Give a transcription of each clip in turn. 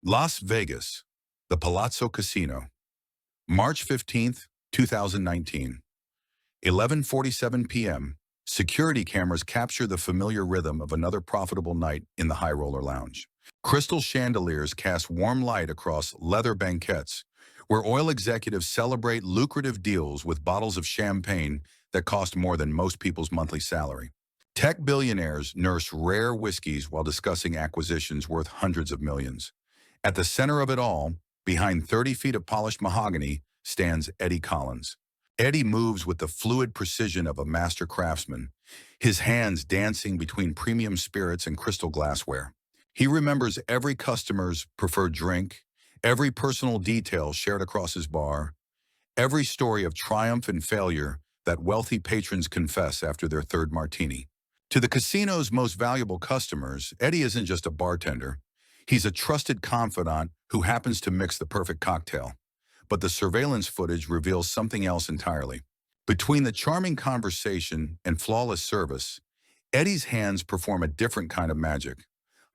Las Vegas, the Palazzo Casino, March 15th, 2019, 11:47 p.m. Security cameras capture the familiar rhythm of another profitable night in the High Roller Lounge. Crystal chandeliers cast warm light across leather banquettes, where oil executives celebrate lucrative deals with bottles of champagne that cost more than most people's monthly salary. Tech billionaires nurse rare whiskeys while discussing acquisitions worth hundreds of millions. At the center of it all, behind 30 feet of polished mahogany, stands Eddie Collins. Eddie moves with the fluid precision of a master craftsman, his hands dancing between premium spirits and crystal glassware. He remembers every customer's preferred drink, every personal detail shared across his bar, every story of triumph and failure that wealthy patrons confess after their third martini. To the casino's most valuable customers, Eddie isn't just a bartender. He's a trusted confidant who happens to mix the perfect cocktail. But the surveillance footage reveals something else entirely. Between the charming conversation and flawless service, Eddie's hands perform a different kind of magic.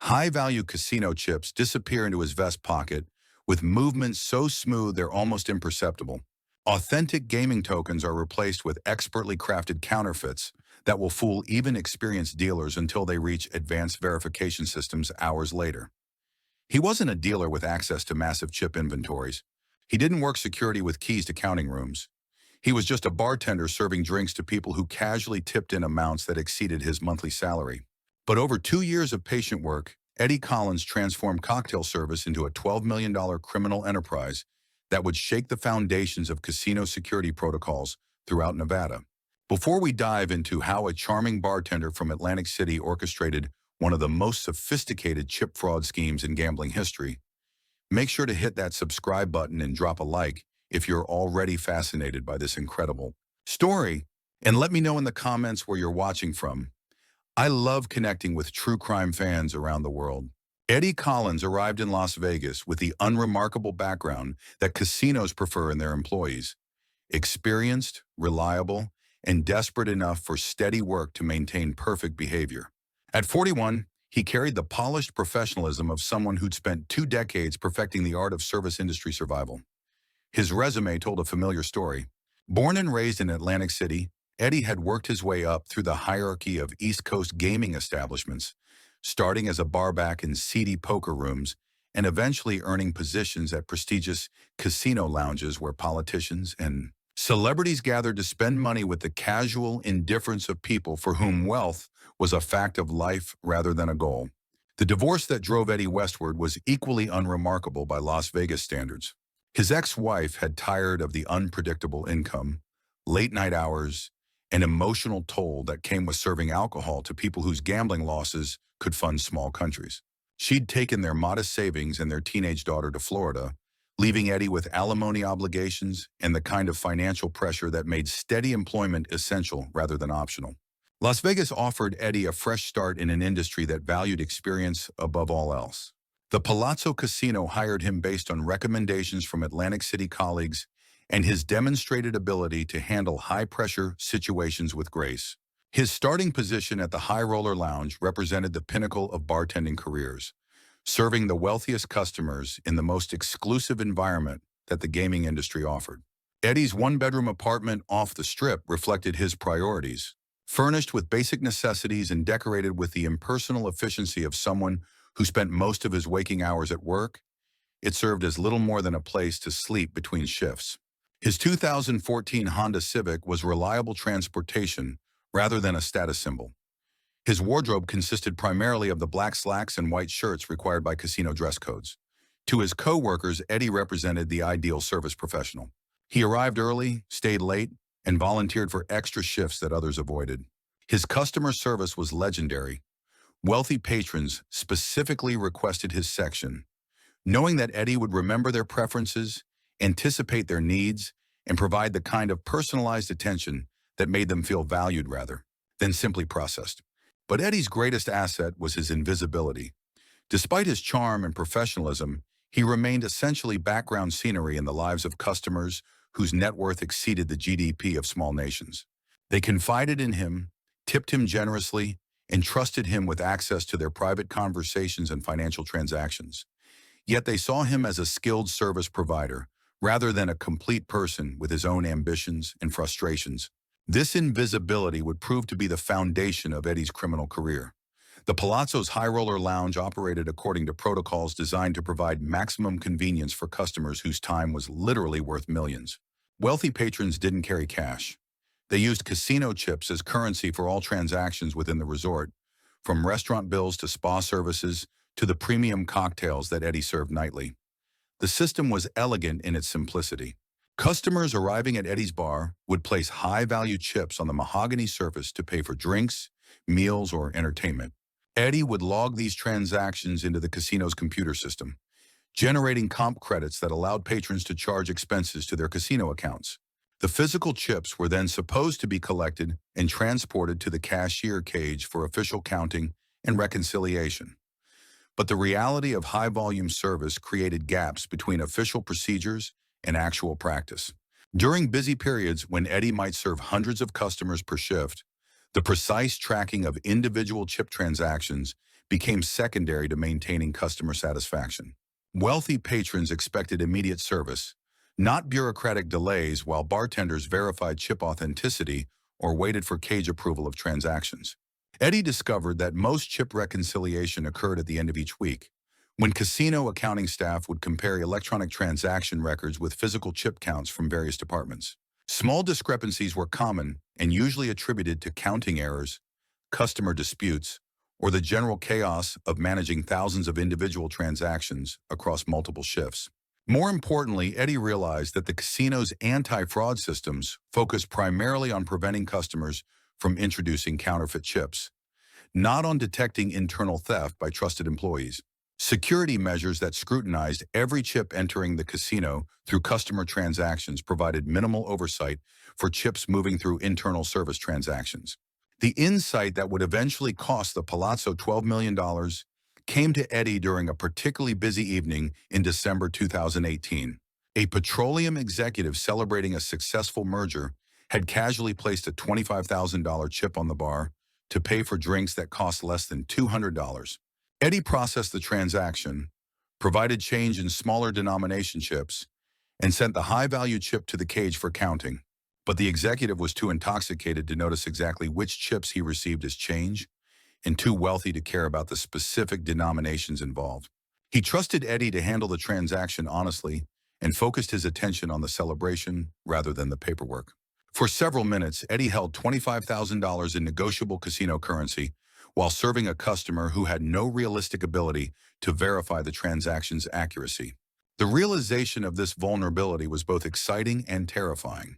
High-value casino chips disappear into his vest pocket with movements so smooth they're almost imperceptible. Authentic gaming tokens are replaced with expertly crafted counterfeits that will fool even experienced dealers until they reach advanced verification systems hours later. He wasn't a dealer with access to massive chip inventories. He didn't work security with keys to counting rooms. He was just a bartender serving drinks to people who casually tipped in amounts that exceeded his monthly salary. But over 2 years of patient work, Eddie Collins transformed cocktail service into a $12 million criminal enterprise that would shake the foundations of casino security protocols throughout Nevada. Before we dive into how a charming bartender from Atlantic City orchestrated one of the most sophisticated chip fraud schemes in gambling history, make sure to hit that subscribe button and drop a like if you're already fascinated by this incredible story. And let me know in the comments where you're watching from. I love connecting with true crime fans around the world. Eddie Collins arrived in Las Vegas with the unremarkable background that casinos prefer in their employees: experienced, reliable, and desperate enough for steady work to maintain perfect behavior. At 41, he carried the polished professionalism of someone who'd spent 2 decades perfecting the art of service industry survival. His resume told a familiar story. Born and raised in Atlantic City, Eddie had worked his way up through the hierarchy of East Coast gaming establishments, starting as a barback in seedy poker rooms and eventually earning positions at prestigious casino lounges where politicians and celebrities gathered to spend money with the casual indifference of people for whom wealth was a fact of life rather than a goal. The divorce that drove Eddie westward was equally unremarkable by Las Vegas standards. His ex-wife had tired of the unpredictable income, late-night hours, and emotional toll that came with serving alcohol to people whose gambling losses could fund small countries. She'd taken their modest savings and their teenage daughter to Florida, leaving Eddie with alimony obligations and the kind of financial pressure that made steady employment essential rather than optional. Las Vegas offered Eddie a fresh start in an industry that valued experience above all else. The Palazzo Casino hired him based on recommendations from Atlantic City colleagues and his demonstrated ability to handle high-pressure situations with grace. His starting position at the High Roller Lounge represented the pinnacle of bartending careers, serving the wealthiest customers in the most exclusive environment that the gaming industry offered. Eddie's one-bedroom apartment off the Strip reflected his priorities. Furnished with basic necessities and decorated with the impersonal efficiency of someone who spent most of his waking hours at work, it served as little more than a place to sleep between shifts. His 2014 Honda Civic was reliable transportation rather than a status symbol. His wardrobe consisted primarily of the black slacks and white shirts required by casino dress codes. To his co-workers, Eddie represented the ideal service professional. He arrived early, stayed late, and volunteered for extra shifts that others avoided. His customer service was legendary. Wealthy patrons specifically requested his section, knowing that Eddie would remember their preferences, anticipate their needs, and provide the kind of personalized attention that made them feel valued rather than simply processed. But Eddie's greatest asset was his invisibility. Despite his charm and professionalism, he remained essentially background scenery in the lives of customers whose net worth exceeded the GDP of small nations. They confided in him, tipped him generously, and trusted him with access to their private conversations and financial transactions. Yet they saw him as a skilled service provider, rather than a complete person with his own ambitions and frustrations. This invisibility would prove to be the foundation of Eddie's criminal career. The Palazzo's High Roller Lounge operated according to protocols designed to provide maximum convenience for customers whose time was literally worth millions. Wealthy patrons didn't carry cash. They used casino chips as currency for all transactions within the resort, from restaurant bills to spa services to the premium cocktails that Eddie served nightly. The system was elegant in its simplicity. Customers arriving at Eddie's bar would place high-value chips on the mahogany surface to pay for drinks, meals, or entertainment. Eddie would log these transactions into the casino's computer system, generating comp credits that allowed patrons to charge expenses to their casino accounts. The physical chips were then supposed to be collected and transported to the cashier cage for official counting and reconciliation. But the reality of high-volume service created gaps between official procedures and actual practice. During busy periods when Eddie might serve hundreds of customers per shift, the precise tracking of individual chip transactions became secondary to maintaining customer satisfaction. Wealthy patrons expected immediate service, not bureaucratic delays while bartenders verified chip authenticity or waited for cage approval of transactions. Eddie discovered that most chip reconciliation occurred at the end of each week, when casino accounting staff would compare electronic transaction records with physical chip counts from various departments. Small discrepancies were common and usually attributed to counting errors, customer disputes, or the general chaos of managing thousands of individual transactions across multiple shifts. More importantly, Eddie realized that the casino's anti-fraud systems focused primarily on preventing customers from introducing counterfeit chips, not on detecting internal theft by trusted employees. Security measures that scrutinized every chip entering the casino through customer transactions provided minimal oversight for chips moving through internal service transactions. The insight that would eventually cost the Palazzo $12 million came to Eddie during a particularly busy evening in December 2018. A petroleum executive celebrating a successful merger had casually placed a $25,000 chip on the bar to pay for drinks that cost less than $200. Eddie processed the transaction, provided change in smaller denomination chips, and sent the high-value chip to the cage for counting. But the executive was too intoxicated to notice exactly which chips he received as change, and too wealthy to care about the specific denominations involved. He trusted Eddie to handle the transaction honestly and focused his attention on the celebration rather than the paperwork. For several minutes, Eddie held $25,000 in negotiable casino currency while serving a customer who had no realistic ability to verify the transaction's accuracy. The realization of this vulnerability was both exciting and terrifying.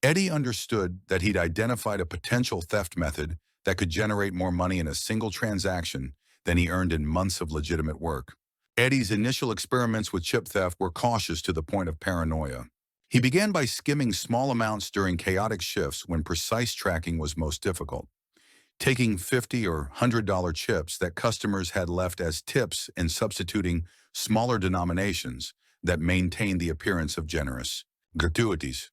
Eddie understood that he'd identified a potential theft method that could generate more money in a single transaction than he earned in months of legitimate work. Eddie's initial experiments with chip theft were cautious to the point of paranoia. He began by skimming small amounts during chaotic shifts when precise tracking was most difficult, taking $50 or $100 chips that customers had left as tips and substituting smaller denominations that maintained the appearance of generous gratuities.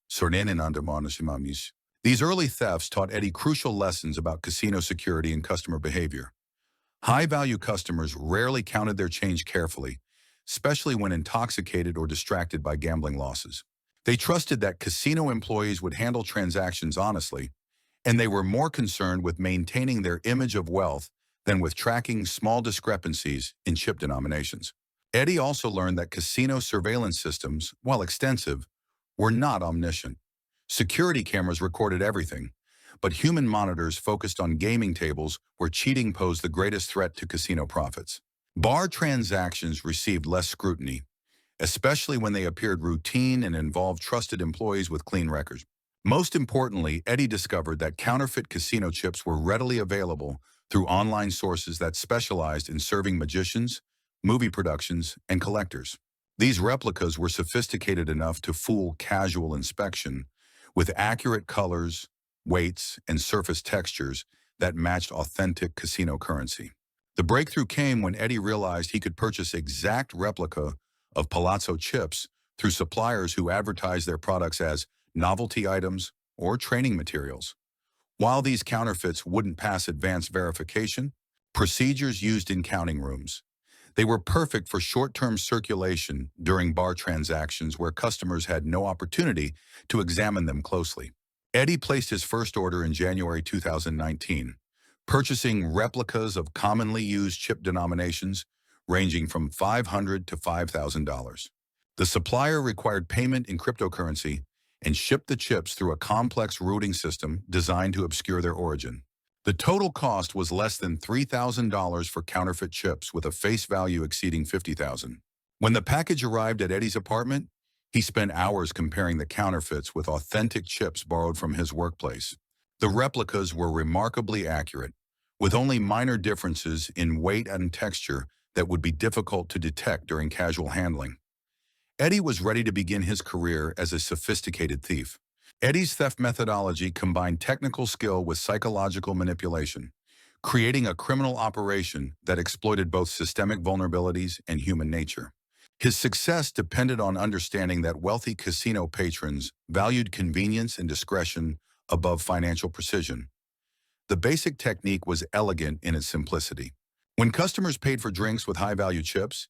These early thefts taught Eddie crucial lessons about casino security and customer behavior. High-value customers rarely counted their change carefully, especially when intoxicated or distracted by gambling losses. They trusted that casino employees would handle transactions honestly, and they were more concerned with maintaining their image of wealth than with tracking small discrepancies in chip denominations. Eddie also learned that casino surveillance systems, while extensive, were not omniscient. Security cameras recorded everything, but human monitors focused on gaming tables where cheating posed the greatest threat to casino profits. Bar transactions received less scrutiny, especially when they appeared routine and involved trusted employees with clean records. Most importantly, Eddie discovered that counterfeit casino chips were readily available through online sources that specialized in serving magicians, movie productions, and collectors. These replicas were sophisticated enough to fool casual inspection, with accurate colors, weights, and surface textures that matched authentic casino currency. The breakthrough came when Eddie realized he could purchase exact replica of Palazzo chips through suppliers who advertised their products as novelty items or training materials. While these counterfeits wouldn't pass advanced verification, procedures used in counting rooms, They were perfect for short-term circulation during bar transactions where customers had no opportunity to examine them closely. Eddie placed his first order in January 2019, purchasing replicas of commonly used chip denominations ranging from $500 to $5,000. The supplier required payment in cryptocurrency and shipped the chips through a complex routing system designed to obscure their origin. The total cost was less than $3,000 for counterfeit chips with a face value exceeding $50,000. When the package arrived at Eddie's apartment, he spent hours comparing the counterfeits with authentic chips borrowed from his workplace. The replicas were remarkably accurate, with only minor differences in weight and texture that would be difficult to detect during casual handling. Eddie was ready to begin his career as a sophisticated thief. Eddie's theft methodology combined technical skill with psychological manipulation, creating a criminal operation that exploited both systemic vulnerabilities and human nature. His success depended on understanding that wealthy casino patrons valued convenience and discretion above financial precision. The basic technique was elegant in its simplicity. When customers paid for drinks with high-value chips,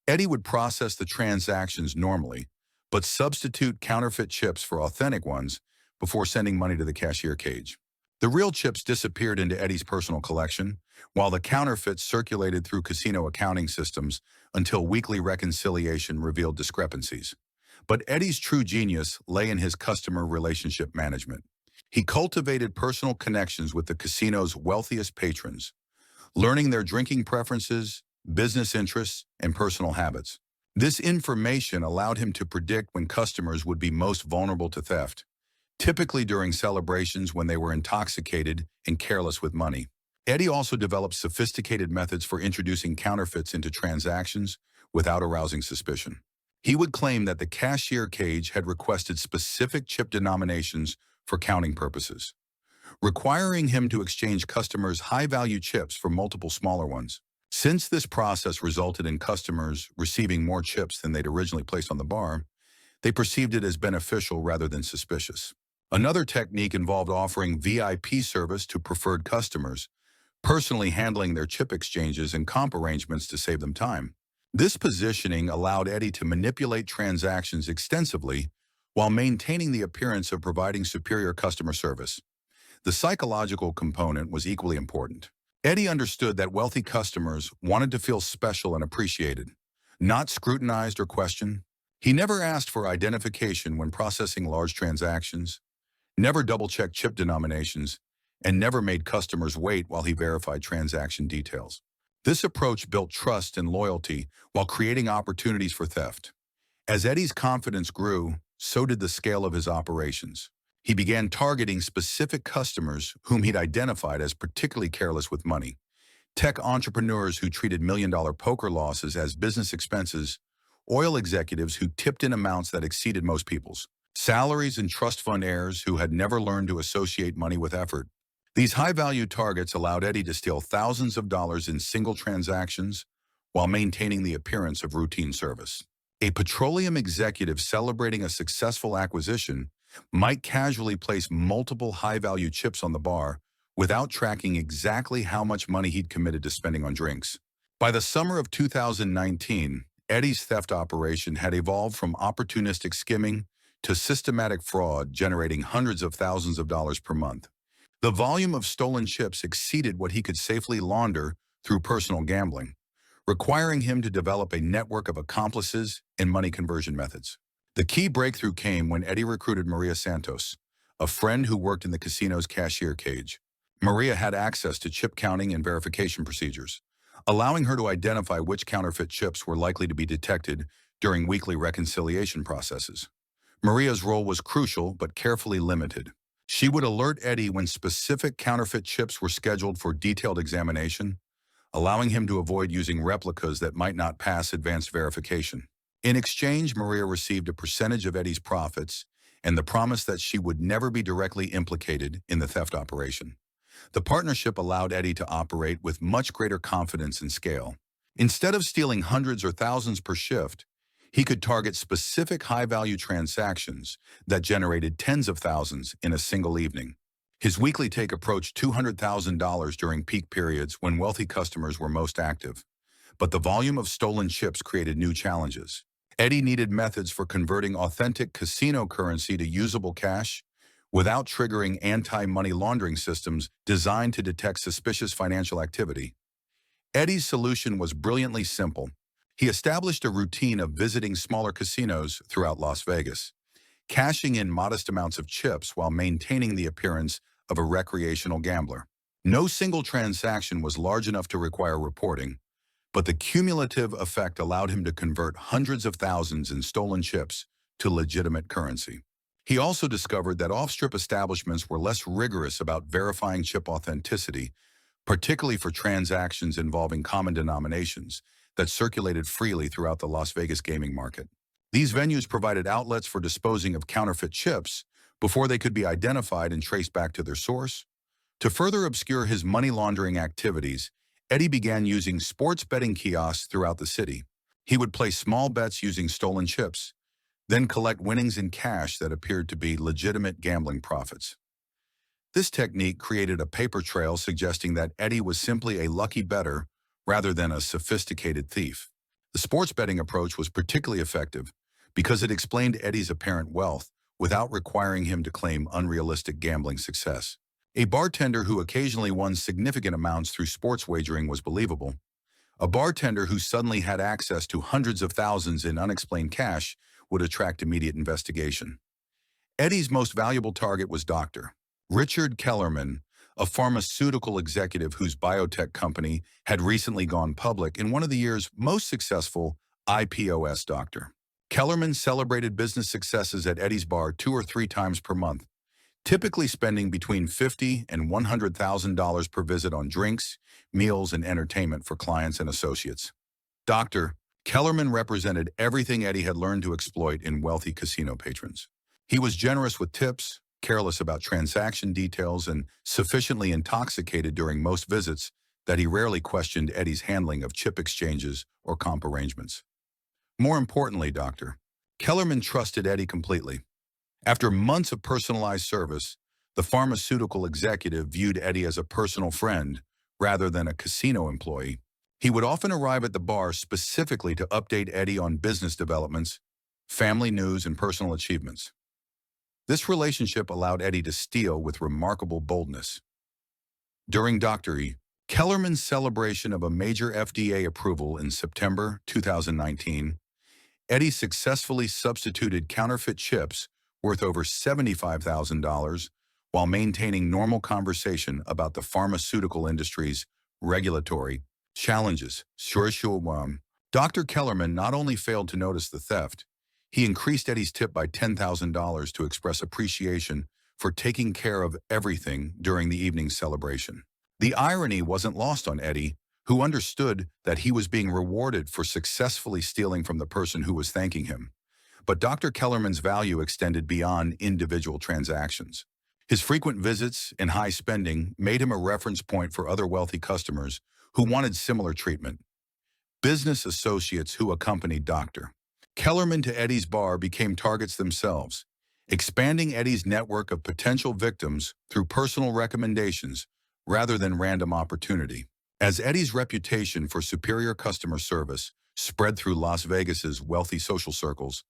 Eddie would process the transactions normally, but substitute counterfeit chips for authentic ones before sending money to the cashier cage. The real chips disappeared into Eddie's personal collection, while the counterfeits circulated through casino accounting systems until weekly reconciliation revealed discrepancies. But Eddie's true genius lay in his customer relationship management. He cultivated personal connections with the casino's wealthiest patrons, learning their drinking preferences, business interests, and personal habits. This information allowed him to predict when customers would be most vulnerable to theft, typically during celebrations when they were intoxicated and careless with money. Eddie also developed sophisticated methods for introducing counterfeits into transactions without arousing suspicion. He would claim that the cashier cage had requested specific chip denominations for counting purposes, requiring him to exchange customers' high-value chips for multiple smaller ones. Since this process resulted in customers receiving more chips than they'd originally placed on the bar, they perceived it as beneficial rather than suspicious. Another technique involved offering VIP service to preferred customers, personally handling their chip exchanges and comp arrangements to save them time. This positioning allowed Eddie to manipulate transactions extensively while maintaining the appearance of providing superior customer service. The psychological component was equally important. Eddie understood that wealthy customers wanted to feel special and appreciated, not scrutinized or questioned. He never asked for identification when processing large transactions, never double-checked chip denominations, and never made customers wait while he verified transaction details. This approach built trust and loyalty while creating opportunities for theft. As Eddie's confidence grew, so did the scale of his operations. He began targeting specific customers whom he'd identified as particularly careless with money. Tech entrepreneurs who treated million-dollar poker losses as business expenses, oil executives who tipped in amounts that exceeded most people's, salaries and trust fund heirs who had never learned to associate money with effort. These high-value targets allowed Eddie to steal thousands of dollars in single transactions while maintaining the appearance of routine service. A petroleum executive celebrating a successful acquisition might casually place multiple high-value chips on the bar without tracking exactly how much money he'd committed to spending on drinks. By the summer of 2019, Eddie's theft operation had evolved from opportunistic skimming to systematic fraud, generating hundreds of thousands of dollars per month. The volume of stolen chips exceeded what he could safely launder through personal gambling, requiring him to develop a network of accomplices and money conversion methods. The key breakthrough came when Eddie recruited Maria Santos, a friend who worked in the casino's cashier cage. Maria had access to chip counting and verification procedures, allowing her to identify which counterfeit chips were likely to be detected during weekly reconciliation processes. Maria's role was crucial but carefully limited. She would alert Eddie when specific counterfeit chips were scheduled for detailed examination, allowing him to avoid using replicas that might not pass advanced verification. In exchange, Maria received a percentage of Eddie's profits and the promise that she would never be directly implicated in the theft operation. The partnership allowed Eddie to operate with much greater confidence and scale. Instead of stealing hundreds or thousands per shift, he could target specific high-value transactions that generated tens of thousands in a single evening. His weekly take approached $200,000 during peak periods when wealthy customers were most active. But the volume of stolen chips created new challenges. Eddie needed methods for converting authentic casino currency to usable cash without triggering anti-money laundering systems designed to detect suspicious financial activity. Eddie's solution was brilliantly simple. He established a routine of visiting smaller casinos throughout Las Vegas, cashing in modest amounts of chips while maintaining the appearance of a recreational gambler. No single transaction was large enough to require reporting, but the cumulative effect allowed him to convert hundreds of thousands in stolen chips to legitimate currency. He also discovered that off-strip establishments were less rigorous about verifying chip authenticity, particularly for transactions involving common denominations that circulated freely throughout the Las Vegas gaming market. These venues provided outlets for disposing of counterfeit chips before they could be identified and traced back to their source. To further obscure his money laundering activities, Eddie began using sports betting kiosks throughout the city. He would place small bets using stolen chips, then collect winnings in cash that appeared to be legitimate gambling profits. This technique created a paper trail suggesting that Eddie was simply a lucky bettor rather than a sophisticated thief. The sports betting approach was particularly effective because it explained Eddie's apparent wealth without requiring him to claim unrealistic gambling success. A bartender who occasionally won significant amounts through sports wagering was believable. A bartender who suddenly had access to hundreds of thousands in unexplained cash would attract immediate investigation. Eddie's most valuable target was Dr. Richard Kellerman, a pharmaceutical executive whose biotech company had recently gone public in one of the year's most successful IPOs. Dr. Kellerman celebrated business successes at Eddie's bar 2 or 3 times per month, typically spending between $50,000 and $100,000 per visit on drinks, meals, and entertainment for clients and associates. Dr. Kellerman represented everything Eddie had learned to exploit in wealthy casino patrons. He was generous with tips, careless about transaction details, and sufficiently intoxicated during most visits that he rarely questioned Eddie's handling of chip exchanges or comp arrangements. More importantly, Dr. Kellerman trusted Eddie completely. After months of personalized service, the pharmaceutical executive viewed Eddie as a personal friend rather than a casino employee. He would often arrive at the bar specifically to update Eddie on business developments, family news, and personal achievements. This relationship allowed Eddie to steal with remarkable boldness. During Dr. Kellerman's celebration of a major FDA approval in September 2019, Eddie successfully substituted counterfeit chips worth over $75,000 while maintaining normal conversation about the pharmaceutical industry's regulatory challenges. Dr. Kellerman not only failed to notice the theft, he increased Eddie's tip by $10,000 to express appreciation for taking care of everything during the evening's celebration. The irony wasn't lost on Eddie, who understood that he was being rewarded for successfully stealing from the person who was thanking him. But Dr. Kellerman's value extended beyond individual transactions. His frequent visits and high spending made him a reference point for other wealthy customers who wanted similar treatment. Business associates who accompanied Dr. Kellerman to Eddie's bar became targets themselves, expanding Eddie's network of potential victims through personal recommendations rather than random opportunity. As Eddie's reputation for superior customer service spread through Las Vegas's wealthy social circles,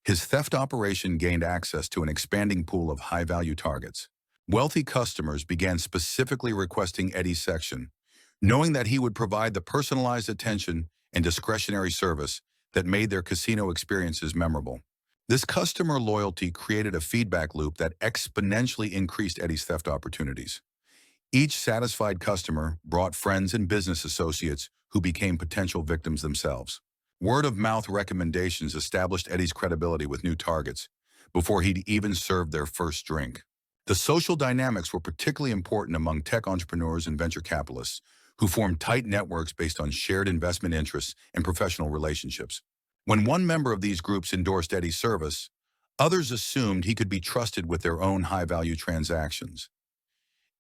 his theft operation gained access to an expanding pool of high-value targets. Wealthy customers began specifically requesting Eddie's section, knowing that he would provide the personalized attention and discretionary service that made their casino experiences memorable. This customer loyalty created a feedback loop that exponentially increased Eddie's theft opportunities. Each satisfied customer brought friends and business associates who became potential victims themselves. Word-of-mouth recommendations established Eddie's credibility with new targets before he'd even served their first drink. The social dynamics were particularly important among tech entrepreneurs and venture capitalists who formed tight networks based on shared investment interests and professional relationships. When one member of these groups endorsed Eddie's service, others assumed he could be trusted with their own high-value transactions.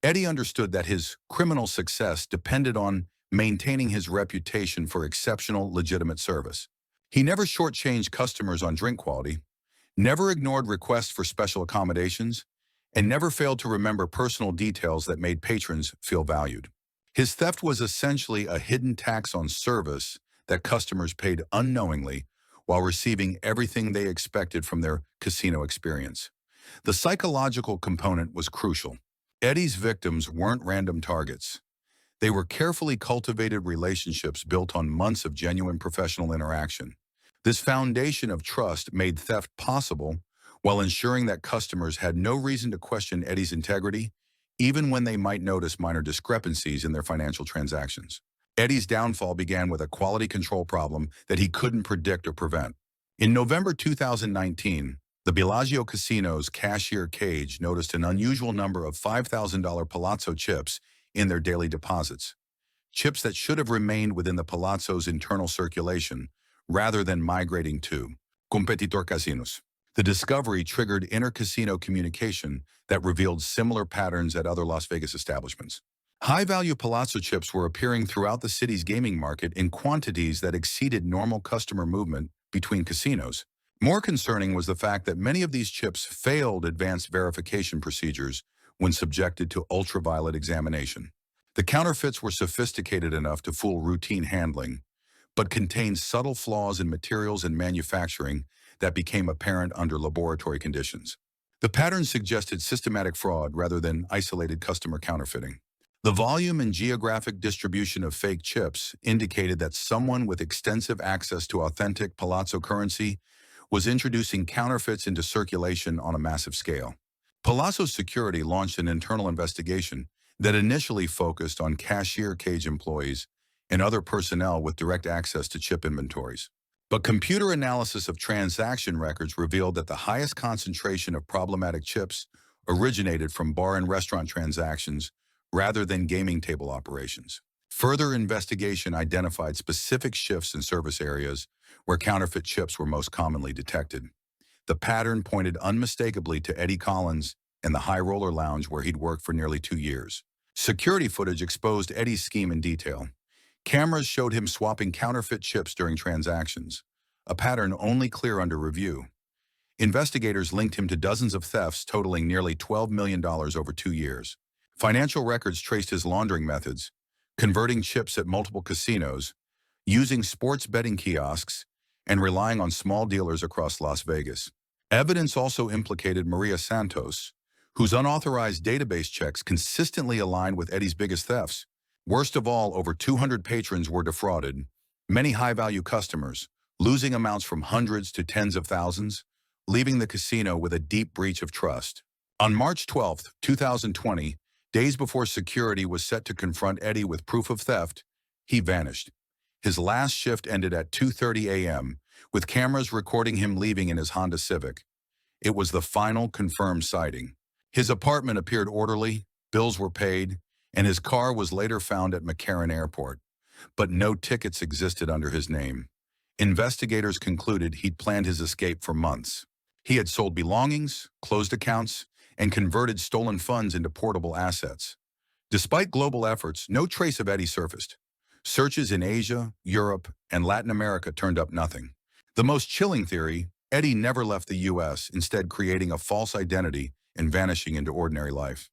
Eddie understood that his criminal success depended on maintaining his reputation for exceptional, legitimate service. He never shortchanged customers on drink quality, never ignored requests for special accommodations, and never failed to remember personal details that made patrons feel valued. His theft was essentially a hidden tax on service that customers paid unknowingly while receiving everything they expected from their casino experience. The psychological component was crucial. Eddie's victims weren't random targets. They were carefully cultivated relationships built on months of genuine professional interaction. This foundation of trust made theft possible while ensuring that customers had no reason to question Eddie's integrity, even when they might notice minor discrepancies in their financial transactions. Eddie's downfall began with a quality control problem that he couldn't predict or prevent. In November 2019, the Bellagio Casino's cashier cage noticed an unusual number of $5,000 Palazzo chips in their daily deposits, chips that should have remained within the Palazzo's internal circulation rather than migrating to competitor casinos. The discovery triggered inter-casino communication that revealed similar patterns at other Las Vegas establishments. High-value Palazzo chips were appearing throughout the city's gaming market in quantities that exceeded normal customer movement between casinos. More concerning was the fact that many of these chips failed advanced verification procedures when subjected to ultraviolet examination. The counterfeits were sophisticated enough to fool routine handling, but contained subtle flaws in materials and manufacturing that became apparent under laboratory conditions. The pattern suggested systematic fraud rather than isolated customer counterfeiting. The volume and geographic distribution of fake chips indicated that someone with extensive access to authentic Palazzo currency was introducing counterfeits into circulation on a massive scale. Palazzo's security launched an internal investigation that initially focused on cashier cage employees and other personnel with direct access to chip inventories. But computer analysis of transaction records revealed that the highest concentration of problematic chips originated from bar and restaurant transactions rather than gaming table operations. Further investigation identified specific shifts in service areas where counterfeit chips were most commonly detected. The pattern pointed unmistakably to Eddie Collins and the High Roller Lounge where he'd worked for nearly 2 years. Security footage exposed Eddie's scheme in detail. Cameras showed him swapping counterfeit chips during transactions, a pattern only clear under review. Investigators linked him to dozens of thefts totaling nearly $12 million over 2 years. Financial records traced his laundering methods, converting chips at multiple casinos, using sports betting kiosks, and relying on small dealers across Las Vegas. Evidence also implicated Maria Santos, whose unauthorized database checks consistently aligned with Eddie's biggest thefts. Worst of all, over 200 patrons were defrauded, many high-value customers, losing amounts from hundreds to tens of thousands, leaving the casino with a deep breach of trust. On March 12, 2020, days before security was set to confront Eddie with proof of theft, he vanished. His last shift ended at 2:30 a.m., with cameras recording him leaving in his Honda Civic. It was the final confirmed sighting. His apartment appeared orderly, bills were paid, and his car was later found at McCarran Airport. But no tickets existed under his name. Investigators concluded he'd planned his escape for months. He had sold belongings, closed accounts, and converted stolen funds into portable assets. Despite global efforts, no trace of Eddie surfaced. Searches in Asia, Europe, and Latin America turned up nothing. The most chilling theory, Eddie never left the U.S., instead creating a false identity and vanishing into ordinary life.